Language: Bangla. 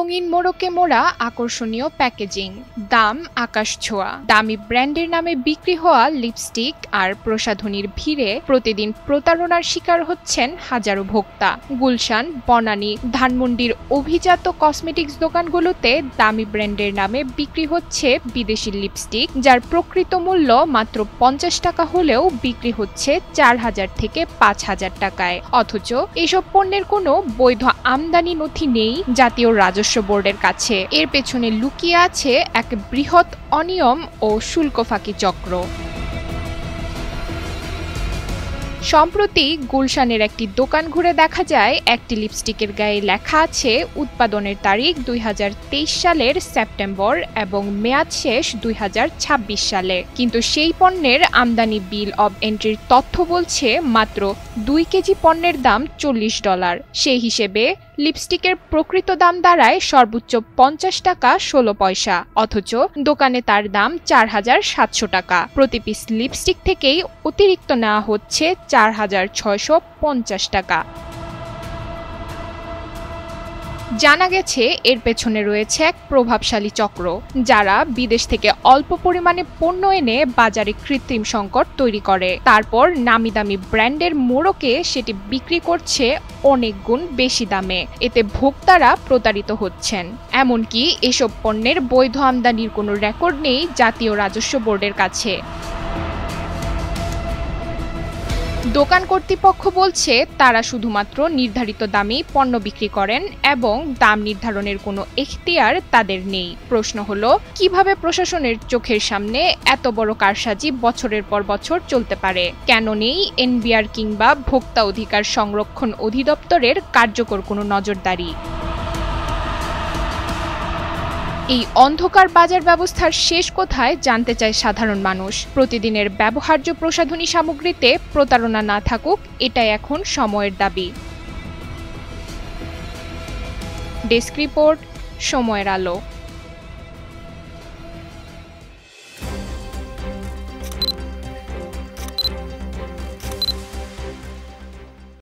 রঙিন মোড়কে মোড়া আকর্ষণীয় প্যাকেজিং, দাম আকাশছোঁয়া। দামি ব্র্যান্ডের নামে বিক্রি হওয়া লিপস্টিক আর প্রসাধনীর ভিড়ে প্রতিদিন প্রতারণার শিকার হচ্ছেন হাজারো ভোক্তা। গুলশান, বনানী, ধানমন্ডির অভিজাত কসমেটিক্স দোকানগুলোতে দামি ব্র্যান্ডের নামে বিক্রি হচ্ছে বিদেশি লিপস্টিক, যার প্রকৃত মূল্য মাত্র 50 টাকা হলেও বিক্রি হচ্ছে 4000 থেকে 5000 টাকায়। অথচ এসব পণ্যের কোনো বৈধ আমদানি নথি নেই জাতীয় রাজস্ব বোর্ডের কাছে। এর পেছনে লুকিয়ে আছে এক বৃহৎ অনিয়ম ও শুল্ক ফাঁকি চক্র। সম্প্রতি গুলশানের একটি দোকান ঘুরে দেখা যায় একটি লিপস্টিকের গায়ে লেখা আছে উৎপাদনের তারিখ 2023 সালের সেপ্টেম্বর এবং মেয়াদ শেষ 2026 সালে, কিন্তু সেই পণ্যের আমদানি বিল অব এন্ট্রির তথ্য বলছে মাত্র 2 কেজি পণ্যের দাম $40। সেই হিসেবে লিপস্টিকের প্রকৃত দাম দাঁড়ায় সর্বোচ্চ 50 টাকা 16 পয়সা, অথচ দোকানে তার দাম 4700 টাকা। প্রতি পিস লিপস্টিক থেকেই অতিরিক্ত নেওয়া হচ্ছে 4650 টাকা। জানা গেছে এর পেছনে রয়েছে এক প্রভাবশালী চক্র, যারা বিদেশ থেকে অল্প পরিমাণে পণ্য এনে বাজারে কৃত্রিম সংকট তৈরি করে, তারপর নামি দামি ব্র্যান্ডের মোড়কে সেটি বিক্রি করছে অনেক গুণ বেশি দামে। এতে ভোক্তারা প্রতারিত হচ্ছেন। এমনকি এসব পণ্যের বৈধ আমদানির কোনো রেকর্ড নেই জাতীয় রাজস্ব বোর্ডের কাছে। দোকান কর্তৃপক্ষ বলছে তারা শুধুমাত্র নির্ধারিত দামেই পণ্য বিক্রি করেন এবং দাম নির্ধারণের কোনো এখতিয়ার তাদের নেই। প্রশ্ন হলো, কিভাবে প্রশাসনের চোখের সামনে এত বড় কারসাজি বছরের পর বছর চলতে পারে? কেন নেই এনবিআর কিংবা ভোক্তা অধিকার সংরক্ষণ অধিদপ্তরের কার্যকর কোনো নজরদারি? এই অন্ধকার বাজার ব্যবস্থার শেষ কোথায় জানতে চায় সাধারণ মানুষ। প্রতিদিনের ব্যবহার্য প্রসাধনী সামগ্রীতে প্রতারণা না থাকুক, এটাই এখন সময়ের দাবি। ডেস্ক রিপোর্ট, সময়ের আলো।